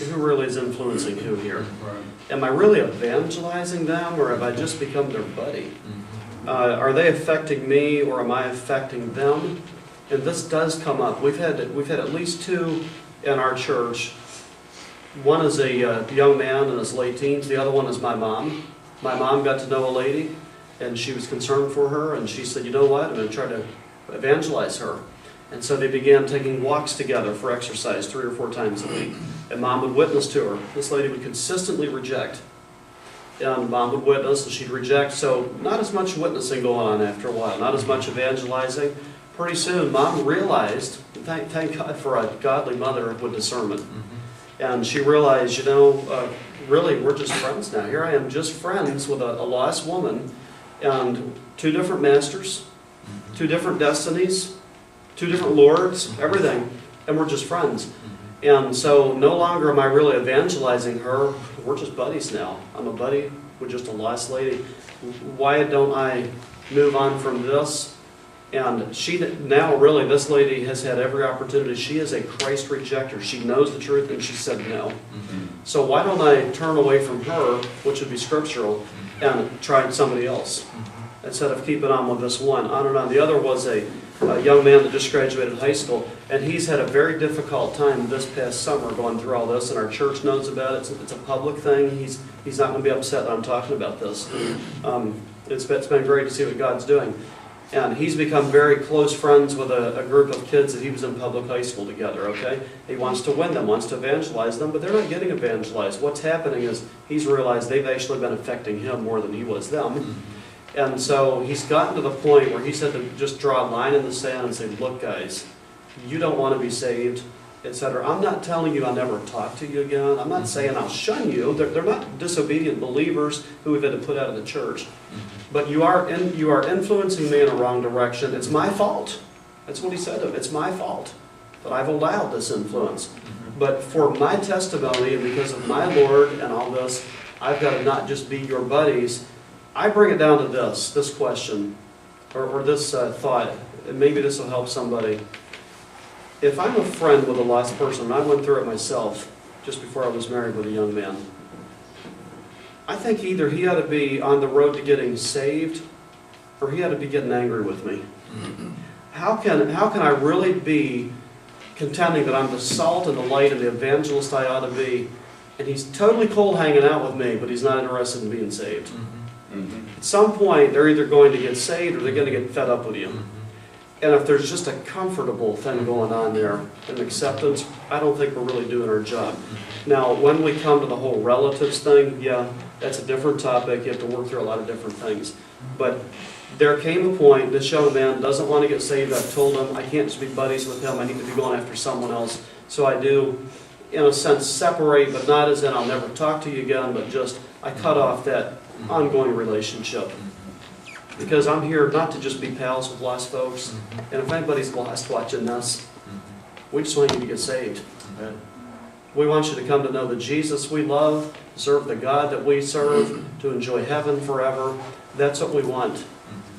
who really is influencing who here? Right. Am I really evangelizing them, or have I just become their buddy? Are they affecting me, or am I affecting them? And this does come up. We've had at least two in our church. One is a young man in his late teens. The other one is my mom. My mom got to know a lady, and she was concerned for her, and she said, you know what, I'm going to try to evangelize her. And so they began taking walks together for exercise 3 or 4 times a week. And Mom would witness to her. This lady would consistently reject. And Mom would witness, and she'd reject. So not as much witnessing going on after a while, not as much evangelizing. Pretty soon, Mom realized, thank God for a godly mother with discernment. And she realized, you know, really, we're just friends now. Here I am, just friends with a lost woman, and 2 different masters, 2 different destinies, 2 different lords, everything, and we're just friends. And so no longer am I really evangelizing her. We're just buddies now. I'm a buddy with just a lost lady. Why don't I move on from this? And she now, really, this lady has had every opportunity. She is a Christ rejecter. She knows the truth, and she said no. So why don't I turn away from her, which would be scriptural, and try somebody else instead of keeping on with this one, on and on. The other was a young man that just graduated high school, and he's had a very difficult time this past summer going through all this, and our church knows about it. It's a public thing. He's not going to be upset that I'm talking about this. It's been great to see what God's doing. And he's become very close friends with a group of kids that he was in public high school together, okay? He wants to win them, wants to evangelize them, but they're not getting evangelized. What's happening is he's realized they've actually been affecting him more than he was them. And so he's gotten to the point where he said to just draw a line in the sand and say, look guys, you don't want to be saved, etc. I'm not telling you I'll never talk to you again. I'm not saying I'll shun you. They're not disobedient believers who we've had to put out of the church. But you are influencing me in a wrong direction. It's my fault. That's what he said to him. It's my fault that I've allowed this influence. But for my testimony and because of my Lord and all this, I've got to not just be your buddies. I bring it down to this question, or this thought, and maybe this will help somebody. If I'm a friend with a lost person, and I went through it myself just before I was married with a young man, I think either he ought to be on the road to getting saved, or he ought to be getting angry with me. How can I really be contending that I'm the salt and the light and the evangelist I ought to be, and he's totally cold hanging out with me, but he's not interested in being saved? At some point, they're either going to get saved or they're going to get fed up with you. And if there's just a comfortable thing going on there, an acceptance, I don't think we're really doing our job. Now, when we come to the whole relatives thing, yeah, that's a different topic. You have to work through a lot of different things. But there came a point, this young man doesn't want to get saved. I've told him I can't just be buddies with him. I need to be going after someone else. So I do, in a sense, separate, but not as in I'll never talk to you again, but just I cut off that ongoing relationship. Because I'm here not to just be pals with lost folks. And if anybody's lost watching this, we just want you to get saved. We want you to come to know the Jesus we love, serve the God that we serve, to enjoy heaven forever. That's what we want.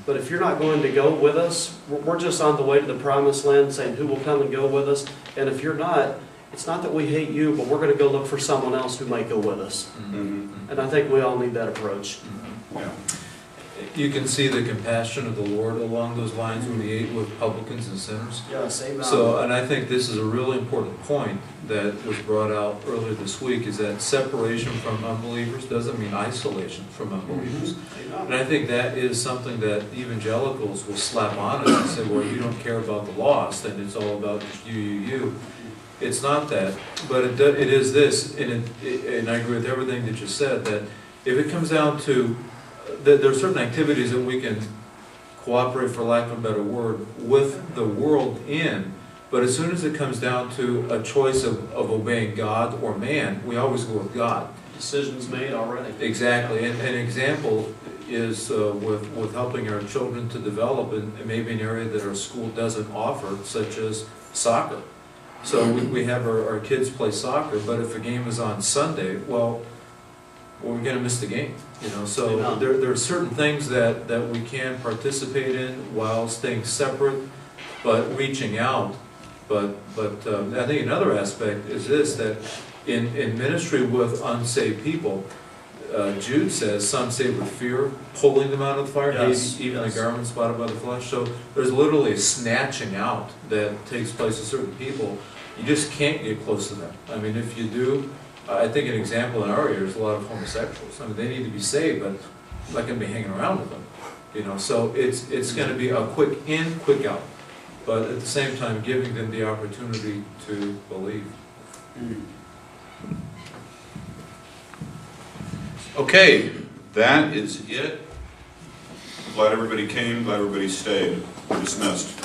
But if you're not going to go with us, we're just on the way to the promised land saying who will come and go with us. And if you're not, it's not that we hate you, but we're going to go look for someone else who might go with us. And I think we all need that approach. Yeah. You can see the compassion of the Lord along those lines when he ate with publicans and sinners. Yes, amen. So, and I think this is a really important point that was brought out earlier this week, is that separation from unbelievers doesn't mean isolation from unbelievers. And I think that is something that evangelicals will slap on us and say, well, you don't care about the lost, and it's all about just you. It's not that, but it is this, and I agree with everything that you said, that if it comes down to there are certain activities that we can cooperate, for lack of a better word, with the world in, but as soon as it comes down to a choice of obeying God or man, we always go with God. Decisions made already. Exactly. And an example is with helping our children to develop in maybe an area that our school doesn't offer, such as soccer. So we have our kids play soccer, but if a game is on Sunday, well, we're going to miss the game. So there are certain things that we can participate in while staying separate, but reaching out. But I think another aspect is this, that In ministry with unsaved people, Jude says, some saved with fear, pulling them out of the fire, Yes, maybe even yes. the garment spotted by the flesh. So there's literally a snatching out that takes place with certain people. You just can't get close to them. I mean, if you do, I think an example in our area is a lot of homosexuals. I mean, they need to be saved, but I'm not going to be hanging around with them. You know, so it's going to be a quick in, quick out. But at the same time, giving them the opportunity to believe. Okay, that is it. Glad everybody came, glad everybody stayed. Dismissed.